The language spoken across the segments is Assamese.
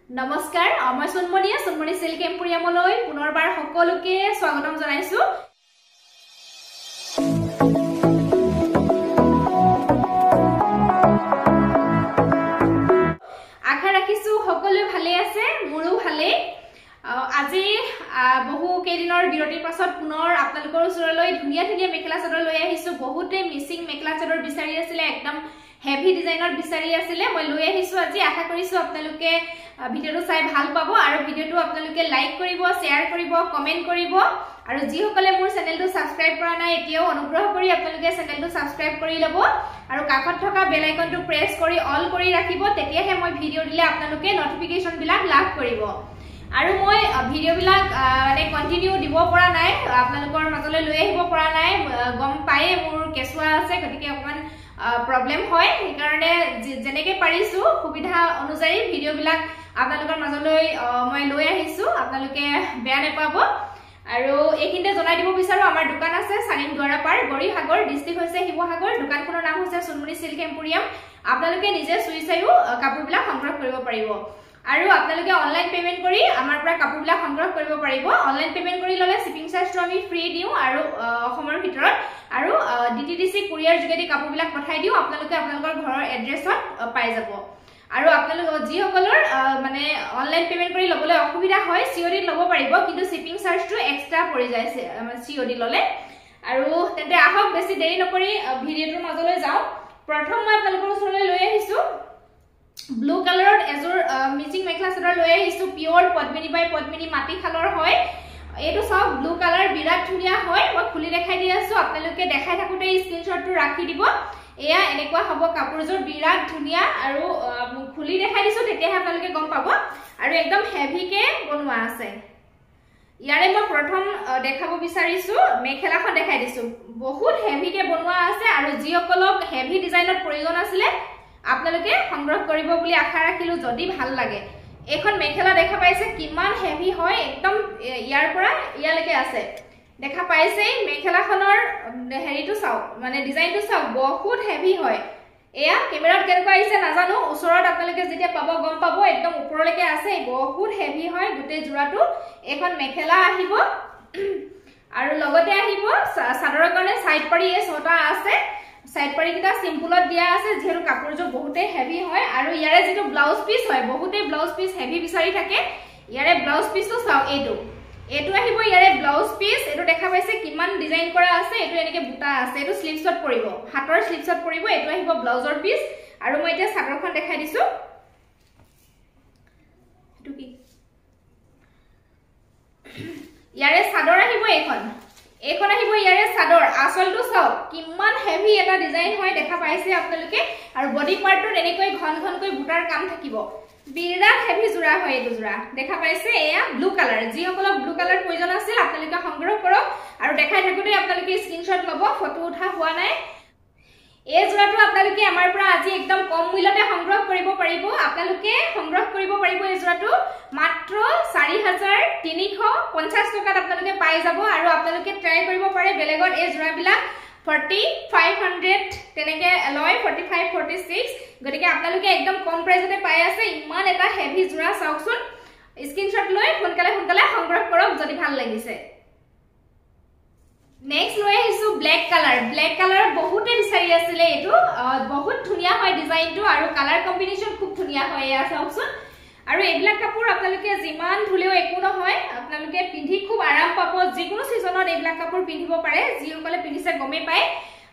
নমস্কাৰ মই সোণমণি সিল্ক এম্পোৰিয়ামলৈ পুনৰবাৰ সকলোকে স্বাগতম জনাইছো আশা ৰাখিছো সকলো ভালে আছে মোৰো ভালে আজি বহু কেইদিনৰ বিৰতিৰ পাছত পুনৰ আপোনালোকৰ ওচৰলৈ ধুনিয়া মেখেলা চাদৰ লৈ আহিছো বহুতে মিচিং মেখেলা চাদৰ বিচাৰি আছিল একদম হেভি ডিজাইনৰ বিচাৰি আছিল মই লৈ আহিছো আজি আশা কৰিছো আপোনালোকে ভিডিওটো চাই ভাল পাব আৰু ভিডিওটো আপোনালোকে লাইক কৰিব শেয়াৰ কৰিব কমেন্ট কৰিব আৰু যিসকলে মোৰ চেনেলটো সাবস্ক্ৰাইব কৰা নাই এতিয়াও অনুগ্ৰহ কৰি আপোনালোকে চেনেলটো সাবস্ক্ৰাইব কৰি লব আৰু কাষত থকা বেল আইকনটো প্ৰেছ কৰি অল কৰি ৰাখিব তেতিয়াহে মই ভিডিও দিলে আপোনালোকে নটিফিকেশন বিলাক লাভ কৰিব আৰু মই ভিডিও বিলাক মানে কন্টিনিউ দিব পৰা নাই আপোনালোকৰ মাজলৈ লৈ আহিব পৰা নাই গম পায় মোৰ কেছুৱা আছে গতিকে অকমান প্ৰবলেম হয় সেইকাৰণে জেনেকে পাৰিছো সুবিধা অনুযায়ী ভিডিও বিলাক আপোনালোকৰ মাজলৈ মই লৈ আহিছো আপোনালোকে বেয়া নাপাব আৰু এইখিনতে জনাই দিব বিচাৰো আমাৰ দোকান আছে সানিন দুৱাৰাপাৰ গৰিহাগৰ ডিস্ট্ৰিক্ট হৈছে শিৱসাগৰ দোকানখনৰ নাম হৈছে সোণমণি সিল্ক এম্পোৰিয়াম আপোনালোকে নিজে চুই চাইও কাপোৰবিলাক সংগ্ৰহ কৰিব পাৰিব আৰু আপোনালোকে অনলাইন পেমেন্ট কৰি আমাৰ পৰা কাপোৰবিলাক সংগ্ৰহ কৰিব পাৰিব অনলাইন পেমেন্ট কৰি ললে শিপিং চাৰ্জটো আমি ফ্ৰী দিও আৰু অসমৰ ভিতৰত আৰু ডিটিডিসি কুৰিয়াৰ যোগেদি কাপোৰবিলাক পঠাই দিও আপোনালোকে আপোনালোকৰ ঘৰৰ এড্ৰেছত পাই যাব আৰু আপোনালোক যিসকলৰ মানে অনলাইন পেমেন্ট কৰি লবলৈ অসুবিধা হয় সিওডি লব পাৰিব কিন্তু শিপিং চাৰ্জটো এক্সট্ৰা পৰি যায় সিওডি ললে আৰু তেন্তে আহক বেছি দেৰি নকৰি ভিডিওটোৰ মাজলৈ যাও প্ৰথম মই আপোনালোকৰ ওচৰলৈ লৈ আহিছো ব্লু কালাৰত এজোৰ মিচিং মেখেলা চাদৰ লৈ আহিছো পিওৰ পদ্মিনী বাই পদ্মিনী মাটি খালৰ হয় এইটো সব ব্লু কালাৰ বিৰাট ধুনিয়া হয় মই খুলি দেখাই দি আছো আপোনালোকে দেখাই থাকোতে স্ক্ৰিনশ্বটটো ৰাখি দিব এয়া এনেকুৱা হ'ব কাপোৰজোৰ বিৰাট ধুনিয়া আৰু খুলি দেখাই দিছো তেতিয়াহে আপোনালোকে গম পাব আৰু একদম হেভিকে বনোৱা আছে ইয়াৰে মই প্ৰথম দেখাব বিচাৰিছো মেখেলাখন দেখাই দিছো বহুত হেভিকে বনোৱা আছে আৰু যিসকলক হেভি ডিজাইনৰ প্ৰয়োজন আছিল আপোনালোকে সংগ্ৰহ কৰিব বুলি আশা ৰাখিলো যদি ভাল লাগে এখন মেখেলা দেখা পাইছে কিমান হেভি হয় একদম ইয়াৰ পৰা ইয়ালৈকে আছে দেখা পাইছে মেখেলাখনৰ হেৰিটো চাও মানে ডিজাইনটো চাও বহুত হেভি হয় এয়া কেমেৰাত কেনেকুৱা আহিছে নাজানো ওচৰত আপোনালোকে যেতিয়া পাব গম পাব একদম ওপৰলৈকে আছে বহুত হেভি হয় গোটেই জোৰাটো এখন মেখেলা আহিব আৰু লগতে আহিব সাদৰৰ কাৰণে সাইড পাৰি এই ছটা আছে সাইড পাৰি কিটা সিম্পলত দিয়া আছে যেহেতু কাপোৰজো বহুতে হেভি হয় আৰু ইয়াৰে যেটো ব্লাউজ পিস হয় বহুতে ব্লাউজ পিস হেভি বিচাৰি থাকে ইয়াৰে ব্লাউজ পিসটো চাও এটো আহিব ইয়াৰে ব্লাউজ পিস এটো দেখা পাইছে কিমান ডিজাইন কৰা আছে এটো এনেকে বুটা আছে এটো স্লিভছত পৰিব হাতৰ স্লিভছত পৰিব এটো আহিব ব্লাউজৰ পিস আৰু মই এতিয়া সাদৰখন দেখাই দিছো এটো কি ইয়াৰে সাদৰ আহিব এখন আহিব ইয়াৰে সাদৰ আসলটো চাও কিমান হেভি এটা ডিজাইন হয় দেখা পাইছে আপোনালোকে আৰু বডি পাৰ্টত এনেকৈ ঘনকৈ বুটাৰ কাম থাকিব বিৰাট হেভি জোৰা হয় এই জোৰা দেখা পাইছে এয়া ব্লু কালাৰ যিসকলক ব্লু কালাৰ প্ৰয়োজন আছিল আপোনালোকে সংগ্ৰহ কৰক আৰু দেখাই থাকোতে আপোনালোকে স্ক্ৰিনশ্বট ল'ব ফটো উঠা হোৱা নাই এই জোৰাটো আপোনালোকে আমাৰ পৰা আজি একদম কম মূল্যতে সংগ্ৰহ কৰিব পাৰিব আপোনালোকে সংগ্ৰহ কৰিব পাৰিব এই জোৰাটো মাত্ৰ 4350 টকাত আপোনালোকে পাই যাব আৰু আপোনালোকে ট্ৰাই কৰিব পাৰে বেলেগত এই জোৰাবিলাক 4500 তেনেকে লয় 45 46 গতিকে আপোনালোকে একদম কম প্ৰাইসতে পাই আছে ইমান এটা হেভি জোৰা চাওকচোন স্ক্ৰিনশ্বট লৈ সোনকালে সংগ্ৰহ কৰক যদি ভাল লাগিছে নেক্সট লৈ আহিছো ব্ল্যাক কালাৰ বহুতে বিচাৰি আছিল এটো বহুত ধুনিয়া হয় ডিজাইনটো আৰু কালাৰ কম্বিনেশন খুব ধুনিয়া হয় এয়া চাওকচোন আৰু এইবিলাক কাপোৰ আপোনালোকে যিমান ধুলেও একো নহয় আপোনালোকে পিন্ধি খুব আৰাম পাব যিকোনো সিজনত এইবিলাক কাপোৰ পিন্ধিব পাৰে যিসকলে পিন্ধিছে গমে পায়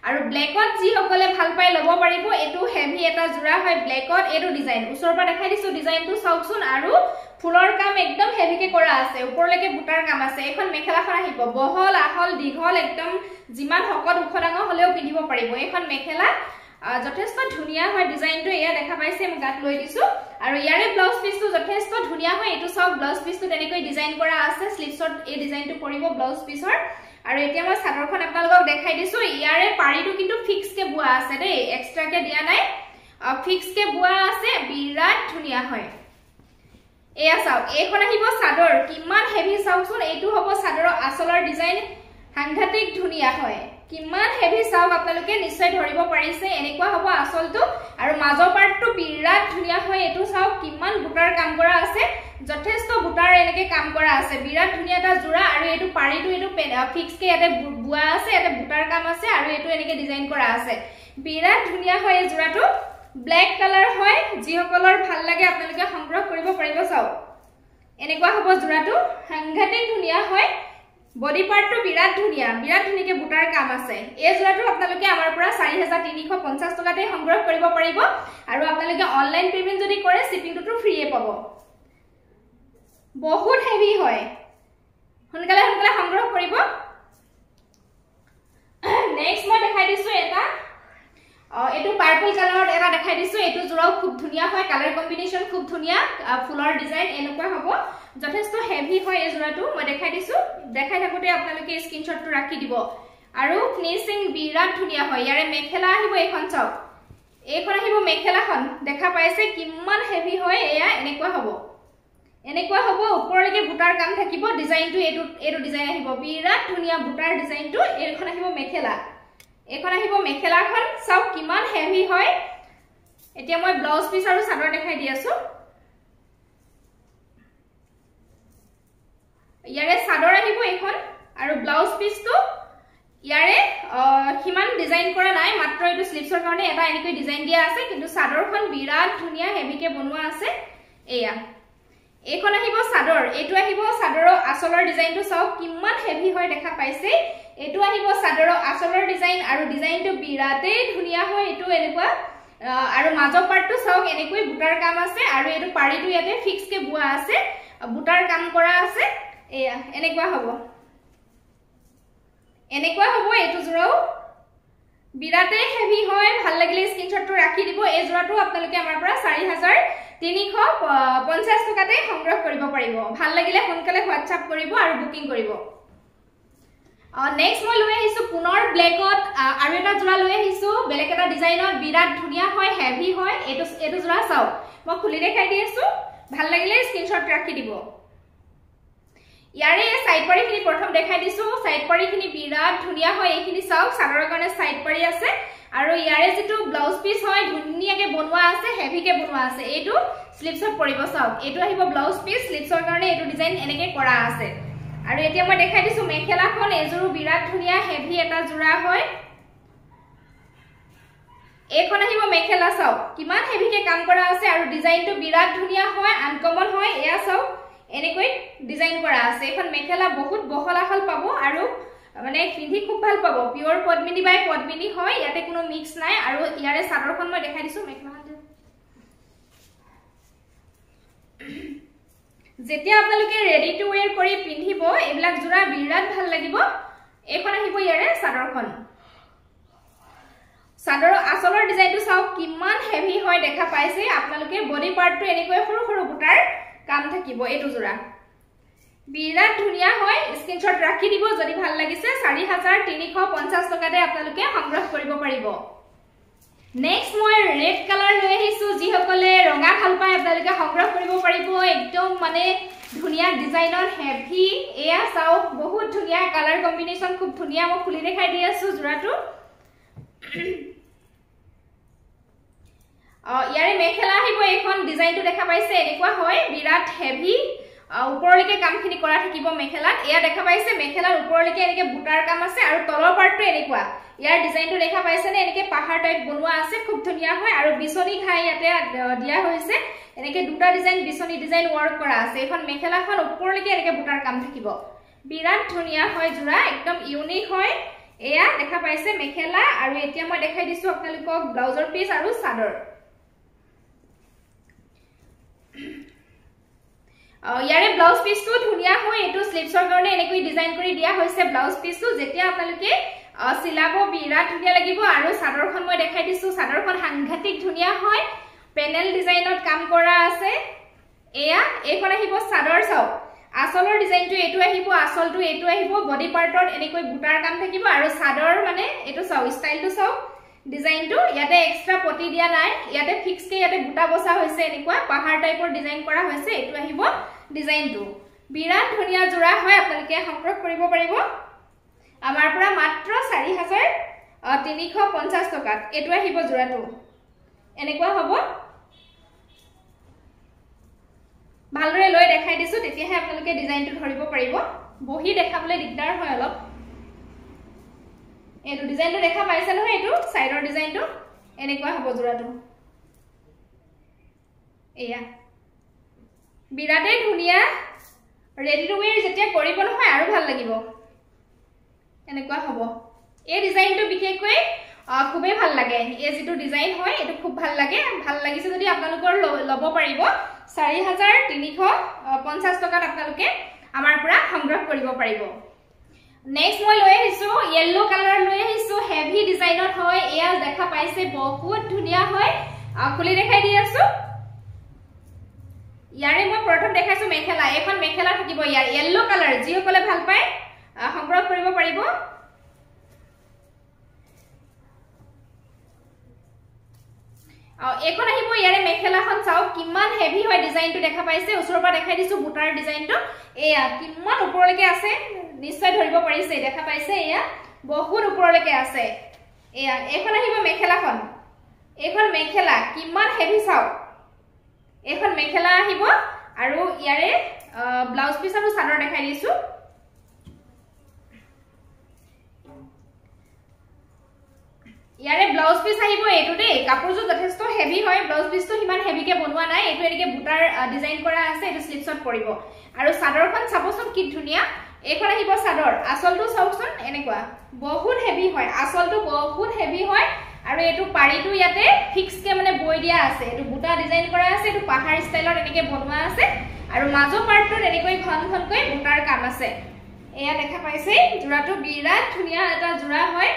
আৰু ব্ল্যাকত যিসকলে ভাল পায় লব পাৰিব এটো হেভি এটা জোৰা হয় ব্ল্যাকত এটো ডিজাইন ওচৰৰ পৰা দেখাই দিছো ডিজাইনটো চাওকচোন আৰু ফুলৰ কাম একদম হেভিকে কৰা আছে ওপৰলৈকে বুটাৰ কাম আছে এখন মেখেলাখন আহিব বহল আহল দীঘল একদম যিমান হকত উখডাঙ হলেও পিন্ধিব পাৰিব এখন মেখেলা যথেষ্ট ধুনিয়া হয় ডিজাইনটো এয়া দেখা পাইছে মই গাত লৈ দিছো আৰু ইয়াৰে ব্লাউজ পিসটো যথেষ্ট ধুনিয়া হয় এটো সব ব্লাউজ পিসটো তেনেকৈ ডিজাইন কৰা আছে স্লিভছত এই ডিজাইনটো পৰিব ব্লাউজ পিসৰ আৰু এতিয়া মই সাদৰখন আপোনালোকক দেখাই দিছো ইয়াৰে পাৰিটো কিন্তু ফিক্স কে বুৱা আছে দেই এক্সট্ৰা কে দিয়া নাই ফিক্স কে বুৱা আছে বিৰাট ধুনিয়া হয় এয়া চাও এখন আহিব সাদৰ কিমান হেভি চাওকচোন এইটো হ'ব সাদৰৰ আসলৰ ডিজাইন সাংঘাতিক ধুনিয়া হয় কিমান হেভি চাওক আপোনালোকে নিশ্চয় ধৰিব পাৰিছে এনেকুৱা হ'ব আচলটো আৰু মাজৰ পাৰ্টটো বিৰাট ধুনিয়া হয় এটো চাওক কিমান বুটাৰ কাম কৰা আছে যথেষ্ট বুটাৰ এনেকে কাম কৰা আছে বিৰাট ধুনিয়া এটা জোৰা আৰু এটো পাৰিটো এটো ফিক্স কে এতে বুৱা আছে এতে বুটাৰ কাম আছে আৰু এটো এনেকে ডিজাইন কৰা আছে বিৰাট ধুনিয়া হয় এই জোৰাটো ব্ল্যাক কালাৰ হয় যি সকলৰ ভাল লাগে আপোনালোকে সংগ্ৰহ কৰিব পাৰিব চাওক এনেকুৱা হ'ব জোৰাটো সাংঘাতিক ধুনিয়া হয় বডি পাৰ্টটো বিৰাট ধুনিয়াকে বুটাৰ কাম আছে এই জোৰাটো আপোনালোকে আমাৰ পৰা 4350 টকাতে সংগ্ৰহ কৰিব পাৰিব আৰু আপোনালোকে অনলাইন পেমেন্ট যদি কৰে শিপিংটো ফ্ৰীয়ে পাব বহুত হেভি হয় সোনকালে সংগ্ৰহ কৰিব নেক্সট মই দেখাই দিছো এটা এটো পাৰ্পল কালাৰত এটা দেখাই দিছো এটো জোৰাও খুব ধুনিয়া হয় কালাৰ কম্বিনেশন খুব ধুনিয়া ফুলৰ ডিজাইন এনেকুৱা হ'ব যথেষ্ট হেভি হয় এই জোৰাটো মই দেখাই দিছো দেখাই থাকোতে আপোনালোকে স্ক্ৰিনশ্বটটো ৰাখি দিব আৰু ফিনিশিং বিৰাট ধুনিয়া হয় ইয়াৰে মেখেলা আহিব এখন চাওক এইখন আহিব মেখেলাখন দেখা পাইছে কিমান হেভি হয় এয়া এনেকুৱা হ'ব ওপৰলৈকে বুটাৰ কাম থাকিব ডিজাইনটো এটো ডিজাইন আহিব বিৰাট ধুনিয়া বুটাৰ ডিজাইনটো এইখন আহিব মেখেলা এখন আহিব মেখেলাখন চাওক কিমান হেভি হয় এতিয়া মই ব্লাউজ পিস আৰু চাদৰ দেখাই দি আছো ইয়াৰে চাদৰ আহিব এখন আৰু ব্লাউজ পিসটো ইয়াৰে হিমান ডিজাইন কৰা নাই মাত্ৰ এটো স্লিপছৰ কাৰণে এটা এনেকৈ ডিজাইন দিয়া আছে কিন্তু চাদৰখন বিৰাট ধুনিয়া হেভিকে বনোৱা আছে এয়া এইখন আহিব চাদৰ এটো আহিব চাদৰৰ আচলৰ ডিজাইনটো চাওক কিমান হেভি হয় দেখা পাইছে এটো আহিব চাদৰৰ আচলৰ ডিজাইন আৰু ডিজাইনটো বিৰাটে ধুনিয়া হয় এটো এনেকুৱা আৰু মাজৰ পাৰ্টটো চাওক এনেকৈ বুটাৰ কাম আছে আৰু এটো পাৰিটো ইয়াতে ফিক্স কে বুৱা আছে বুটাৰ কাম কৰা আছে এয়া এনেকুৱা হ'ব এটো জোৰাও বিৰাটে হেভি হয় ভাল লাগিলে স্ক্ৰিনশ্বটটো ৰাখি দিব এই জোৰাটো আপোনালোকে আমাৰ পৰা 4350 টকাতে সংগ্ৰহ কৰিব পাৰিব ভাল লাগিলে সোনকালে WhatsApp কৰিব আৰু বুকিং কৰিব নেক্সট মই লৈ আহিছো পুনৰ ব্ল্যাকত আৰু এটা জোৰা লৈ আহিছো বেলেগ এটা ডিজাইনত বিৰাট ধুনিয়া হয় হেভি হয় এটো জোৰা চাও মই খুলি দেখাই দি আছো ভাল লাগিলে স্ক্ৰিনশ্বট ৰাখি দিব ইয়াৰে সাইড পাৰিখিনি প্ৰথম দেখাই দিছো সাইড পাৰিখিনি বিৰাট ধুনিয়া হয় এইখিনি চাওক চাদৰৰ কাৰণে সাইড পাৰি আছে আৰু ইয়াৰে যেটো ব্লাউজ পিস হয় ধুনিয়াকে বনোৱা আছে হেভিকে বনোৱা আছে এটো স্লিপছত পৰিব চাওক এটো আহিব ব্লাউজ পিস স্লিপছৰ কাৰণে এটো ডিজাইন এনেকে কৰা আছে আৰু এতিয়া মই দেখাই দিছো মেখেলাখন এজোৰো বিৰাট ধুনিয়া হেভি এটা জোৰা হয় এইখন আহিব মেখেলা চাওক কিমান হেভিকে কাম কৰা আছে আৰু ডিজাইনটো বিৰাট ধুনিয়া হয় আনকমন হয় এয়া চাওক এনেকৈ ডিজাইন কৰা আছে এখন মেখেলা বহুত বহলাহল পাব আৰু মানে পিন্ধি খুব ভাল পাব পিওৰ পদ্মিনী বাই পদ্মিনী হয় ইয়াতে কোনো মিক্স নাই আৰু ইয়াৰে চাদৰখন মই দেখাই দিছো মেখেলাখন যেতিয়া আপোনালোকে ৰেডি টু ওয়্যাৰ কৰি পিন্ধিব এইবিলাক জোৰা বিৰাট ভাল লাগিব এখন আহিব ইয়াৰে চাদৰখন চাদৰৰ আচলৰ ডিজাইনটো চাওক কিমান হেভি হয় দেখা পাইছে আপোনালোকে বডি পাৰ্টটো এনেকৈ সৰু সৰু বুটাৰ কাম থাকিব এটো জোৰা বিৰাট ধুনিয়া হয় স্ক্ৰিনশ্বট ৰাখি দিব যদি ভাল লাগিছে 4350 টকাতে আপোনালোকে সংগ্ৰহ কৰিব পাৰিব নেক্সট মই ৰেড কালাৰ লৈ আহিছো যি সকলে ৰঙা ভাল পায় আপোনালোকে সংগ্ৰহ কৰিব পাৰিব একদম মানে ধুনিয়া ডিজাইনৰ হেভি এয়া চাওক বহুত ধুনিয়া কালাৰ কম্বিনেশন খুব ধুনিয়া মই খুলি দেখাই দি আছো জোৰাটো ইয়াৰে মেখেলা আহিব এখন ডিজাইনটো দেখা পাইছে এনেকুৱা হয় বিৰাট হেভি উপৰলৈকে কামখিনি কৰা থাকিব মেখেলাত এয়া দেখা পাইছে মেখেলাৰ উপৰলৈকে এনেকে বুটাৰ কাম আছে আৰু তলৰ পাৰ্টটো এনেকুৱা ইয়াৰ ডিজাইনটো দেখা পাইছে নে এনেকে পাহাৰ টাইপ বনোৱা আছে খুব ধুনিয়া হয় আৰু বিছনি ঘাই ইয়াতে দিয়া হৈছে এনেকে দুটা ডিজাইন বিছনি ডিজাইন ওয়ার্ক কৰা আছে এখন মেখেলাখন উপৰলৈকে এনেকে বুটাৰ কাম থাকিব বিৰাট ধুনিয়া হয় জোৰা একদম ইউনিক হয় এয়া দেখা পাইছে মেখেলা আৰু এতিয়া মই দেখাই দিছো আপোনালোকক ব্লাউজৰ পিস আৰু চাদৰ ইয়াৰে ব্লাউজ পিসটো ধুনিয়া হয় এটো স্লিপছৰ কাৰণে এনেকৈ ডিজাইন কৰি দিয়া হৈছে ব্লাউজ পিসটো যেতিয়া আপোনালোকে সিলাব বিৰাট ধুনিয়া লাগিব আৰু চাদৰখন মই দেখাই দিছো চাদৰখন সাংঘাতিক ধুনিয়া হয় পেনেল ডিজাইনত কাম কৰা আছে এয়া এইখন আহিব চাদৰ চাওক আসলৰ ডিজাইনটো এটো আহিব আসলটো এটো আহিব বডি পাৰ্টত এনেকৈ বুটাৰ কাম থাকিব আৰু চাদৰ মানে এটো চাও ষ্টাইলটো চাও ডিজাইনটো ইয়াতে এক্সট্ৰা পটি দিয়া নাই ইয়াতে ফিক্স কে ইয়াতে বুটা বসা হৈছে এনেকুৱা পাহাৰ টাইপৰ ডিজাইন কৰা হৈছে এটো আহিব ডিজাইনটো বিৰাট ধুনিয়া জোৰা হয় আপোনালোকে সংগ্ৰহ কৰিব পাৰিব আমাৰ পৰা মাত্ৰ 4350 টকাত এটো আহিব জোৰাটো এনেকুৱা হ'ব ভালদৰে লৈ দেখাই দিছো তেতিয়াহে আপোনালোকে ডিজাইনটো ধৰিব পাৰিব বহি দেখাবলৈ দিগদাৰ হয় অলপ এটো ডিজাইনটো দেখা পাইছে নহয় এটো সাইডৰ ডিজাইনটো এনেকুৱা হ'ব জোৰাটো এয়া বিৰাটে ধুনিয়া ৰেডি টু ওয়্যাৰ যেতিয়া কৰিব নহয় আৰু ভাল লাগিব এনেকুৱা হ'ব এই ডিজাইনটো বিশেষকৈ খুবেই ভাল লাগে এই যেটো ডিজাইন হয় এটো খুব ভাল লাগিছে যদি আপোনালোকৰ লব পাৰিব 4350 টকাত আপোনালোকে আমাৰ পৰা সংগ্ৰহ কৰিব পাৰিব নেক্সট মই লৈ আহিছো ইয়েলো কালাৰ লৈ আহিছো হেভি ডিজাইনত হয় এয়া দেখা পাইছে বহুত ধুনিয়া হয় খুলি দেখাই দি আছো ইয়াৰে মই প্ৰথম দেখাইছো মেখেলা এখন মেখেলা থাকিব ইয়াৰ ইয়েলো কালাৰ যি সকলে ভাল পায় সংগ্ৰহ কৰিব পাৰিব এখন আহিব ইয়াৰে মেখেলাখন চাও কিমান হেভি হয় ডিজাইনটো দেখা পাইছে ওচৰৰ পৰা দেখাই দিছো বুটাৰ ডিজাইনটো এয়া কিমান ওপৰলৈকে আছে নিশ্চয় ধৰিব পাৰিছে দেখা পাইছে এয়া বহুত ওপৰলৈকে আছে এয়া এখন আহিব মেখেলাখন এখন মেখেলা কিমান হেভি চাও এখন মেখেলা আহিব আৰু ইয়াৰে ব্লাউজ পিস আৰু চাদৰ দেখাই দিছো ইয়াৰে ব্লাউজ পিস আহিব এটো দেই কাপোৰটো যথেষ্ট হেভি হয় ব্লাউজ পিসটো ইমান হেভিকে বনোৱা নাই এটো এনেকে বুটাৰ ডিজাইন কৰা আছে এটো স্লিপছত পৰিব আৰু চাদৰখন চাবচোন কি ধুনিয়া এখন আহিব চাদৰ আসলটো চাওকচোন এনেকুৱা বহুত হেভি হয় আসলটো বহুত হেভি হয় আৰু এটো পাৰিটো ইয়াতে ফিক্স কে মানে বৈ দিয়া আছে এটো বুটা ডিজাইন কৰা আছে এটো পাহাৰ ষ্টাইলত এনেকে বনোৱা আছে আৰু মাজো পাৰ্টত এনেকৈ ঘন ঘনকৈ বুটাৰ কাম আছে এয়া দেখা পাইছে জোৰাটো বিৰাট ধুনিয়া এটা জোৰা হয়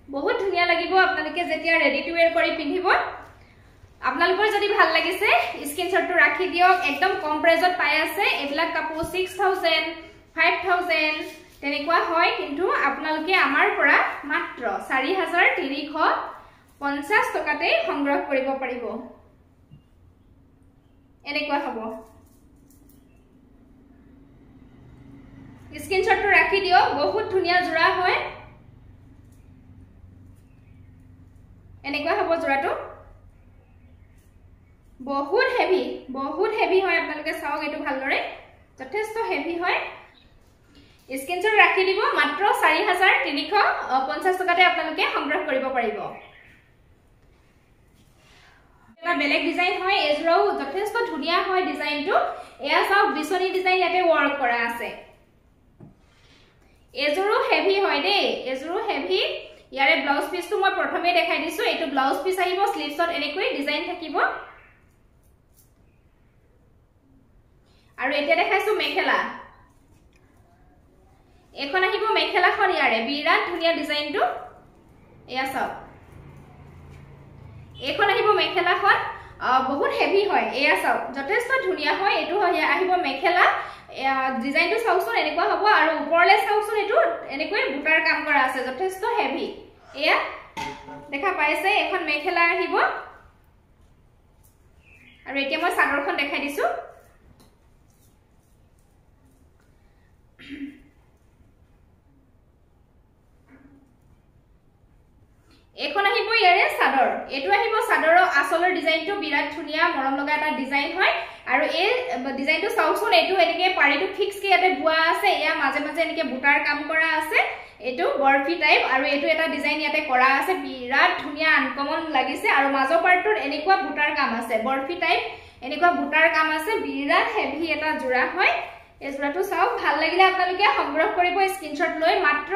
বহুত ধুনিয়া লাগিব আপোনালোকে যেতিয়া ৰেডি টু ওয়্যাৰ কৰি পিন্ধিব আপোনালোকৰ যদি ভাল লাগিছে স্ক্ৰিনশ্বটটো ৰাখি দিয়ক একদম কম প্ৰাইজত পাই আছে এবিলাক কাপোৰ 6000 5000 তেনেকুৱা হয় কিন্তু আপোনালোকে আমাৰ পৰা মাত্ৰ 4350 টকাতে সংগ্ৰহ কৰিব পাৰিব এনেকুৱা হ'ব স্ক্ৰিনশ্বটটো ৰাখি দিয়ক বহুত ধুনিয়া জোৰা হয় এনেকুৱা হ'ব জোৰাটো বহুত হেভি হয় আপোনালোকে চাওক এটো ভালদৰে যথেষ্ট হেভি হয় স্ক্ৰিনশ্বট ৰাখি দিব মাত্ৰ 4350 টকাতে আপোনালোকে সংগ্ৰহ কৰিব পাৰিব এটা বেলেগ ডিজাইন হয় এজৰাও যথেষ্ট ধুনিয়া হয় ডিজাইনটো এয়া চাওক বিছনি ডিজাইন ইয়াতে ওয়াৰ্ক কৰা আছে এজৰো হেভি হয় দেই এজৰো হেভি ইয়াৰে ব্লাউজ পিসটো মই প্ৰথমে দেখাই দিছো এটো ব্লাউজ পিস আহিব স্লিভছত এনেকৈ ডিজাইন থাকিব আৰু এতিয়া দেখাইছো মেখেলা এখন আহিব মেখেলাখন ইয়াৰে বিৰাট ধুনিয়া ডিজাইনটো এয়া চাওক এখন আহিব মেখেলাখন বহুত হেভি হয় এয়া চাওক যথেষ্ট ধুনিয়া হয় এটো আহিব মেখেলা ডিজাইনটো চাওকচোন এনেকুৱা হ'ব আৰু ওপৰলে চাওকচোন এটো এনেকৈ বুটাৰ কাম কৰা আছে যথেষ্ট হেভি এয়া দেখা পাইছে এখন মেখেলা আহিব আৰু এতিয়া মই চাদৰখন দেখাই দিছো এখন আহিব ইয়াৰে চাদৰ এটো আহিব চাদৰৰ আসলৰ ডিজাইনটো বিৰাট ধুনিয়া মৰম লগা এটা ডিজাইন হয় আৰু এই ডিজাইনটো চাওকচোন এটো এনেকে পাৰিটো ফিক্স কে ইয়াতে বুৱা আছে এয়া মাজে মাজে এনেকে বুটাৰ কাম কৰা আছে এটো বৰফি টাইপ আৰু এটো এটা ডিজাইন ইয়াতে কৰা আছে বিৰাট ধুনিয়া আনকমন লাগিছে আৰু মাজৰ পাৰ্টত এনেকুৱা বুটাৰ কাম আছে বৰফি টাইপ এনেকুৱা বুটাৰ কাম আছে বিৰাট হেভি এটা জোৰা হয় এই জোৰাটো চাওক ভাল লাগিলে আপোনালোকে সংগ্ৰহ কৰিব স্ক্ৰিনশ্বট লৈ মাত্ৰ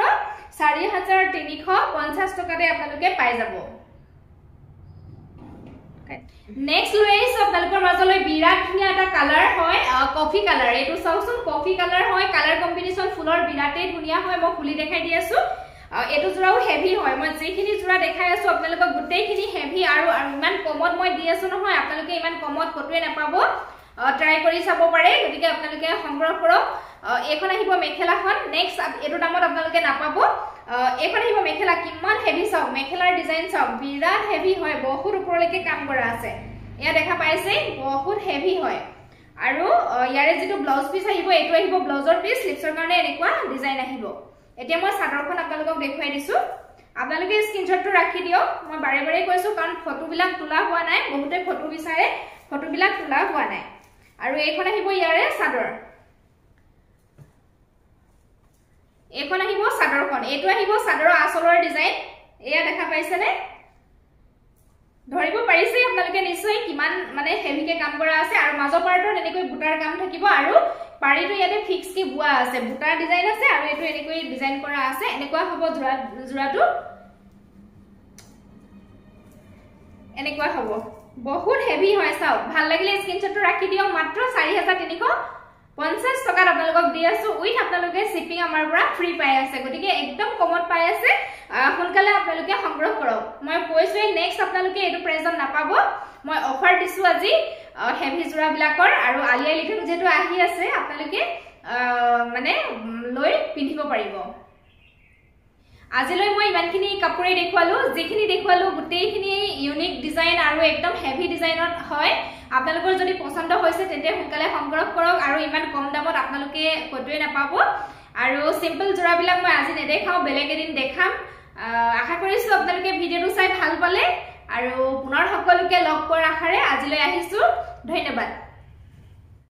4350 টকাতে আপোনালোকে পাই যাব নেক্সট লৈ আহিছো আপোনালোকৰ মাজলৈ বিৰাট ধুনিয়া এটা কালাৰ হয় কফি কালাৰ এটো চাওকচোন কফি কালাৰ হয় কালাৰ কম্বিনেশন ফুলৰ বিৰাটে ধুনিয়া হয় মই খুলি দেখাই দি আছো এটো জোৰাও হেভি হয় মই যেখিনি জোৰা দেখাই আছো আপোনালোকক গোটেইখিনি হেভি আৰু ইমান কমত মই দি আছো নহয় আপোনালোকে ইমান কমত কটোৱে নাপাব ট্ৰাই কৰি চাব পাৰে গতিকে আপোনালোকে সংগ্ৰহ কৰক এখন আহিব মেখেলাখন নেক্সট এটো দামত আপোনালোকে নাপাব এখন আহিব মেখেলা কিমান হেভি চাওক মেখেলাৰ ডিজাইন চাওক বিৰাট হেভি হয় বহুত ওপৰলৈকে কাম কৰা আছে এয়া দেখা পাইছে বহুত হেভি হয় আৰু ইয়াৰে যেটো ব্লাউজ পিস আহিব এটো আহিব ব্লাউজৰ পিস স্লিপছৰ কাৰণে এনেকুৱা ডিজাইন আহিব এতিয়া মই চাদৰখন আপোনালোকক দেখুৱাই দিছো আপোনালোকে স্ক্ৰিনশ্বটটো ৰাখি দিয়ক মই বাৰে বাৰে কৈছো কাৰণ ফটোবিলাক তোলা হোৱা নাই বহুতে ফটো বিচাৰে ফটোবিলাক তোলা হোৱা নাই আৰু এইখন আহিব ইয়াৰে চাদৰ এইখন আহিব চাদৰখন এইটো আহিব চাদৰৰ আচলৰ ডিজাইন এয়া দেখা পাইছেনে ধৰিব পাৰিছে আপোনালোকে নিশ্চয় কিমান মানে হেভিকে কাম কৰা আছে আৰু মাজৰ পাৰ্টত এনেকৈ বুটাৰ কাম থাকিব আৰু পাৰিটো ইয়াতে ফিক্স কি বুৱা আছে বুটাৰ ডিজাইন আছে আৰু এটো এনেকৈ ডিজাইন কৰা আছে এনেকুৱা হ'ব জোৰাটো এনেকুৱা হ'ব বহুত হেভি হয় চাও ভাল লাগিলে স্ক্ৰিনশ্বটটো ৰাখি দিও মাত্ৰ 4350 টকাত আপোনালোকক দি আছো উইথ আপোনালোকে শিপিং আমাৰ পৰা ফ্ৰী পাই আছে গতিকে একদম কমত পাই আছে সোনকালে আপোনালোকে সংগ্ৰহ কৰক মই কৈছোৱে নেক্সট আপোনালোকে এটো প্ৰাইজত নাপাব মই অফাৰ দিছো আজি হেভি জোৰা বিলাকৰ আৰু আলিয়া লিখক যেটো আহি আছে আপোনালোকে মানে লৈ পিন্ধিব পাৰিব আজিলৈ মই ইমানখিনি কাপোৰে দেখুৱালো যিখিনি দেখুৱালো গুটেইখিনি ইউনিক ডিজাইন আৰু একদম হেভি ডিজাইনত হয় আপোনালোকৰ যদি পছন্দ হৈছে তেন্তে সোনকালে সংগ্ৰহ কৰক আৰু ইমান কম দামত আপোনালোকে কতোৱে নাপাব আৰু সিম্পল জোৰাবিলাক মই আজি নেদেখাও বেলেগ এদিন দেখাম আশা কৰিছো আপোনালোকে ভিডিওটো চাই ভাল পালে আৰু পুনৰ সকলোকে লগ পোৱাৰ আশাৰে আজিলৈ আহিছো ধন্যবাদ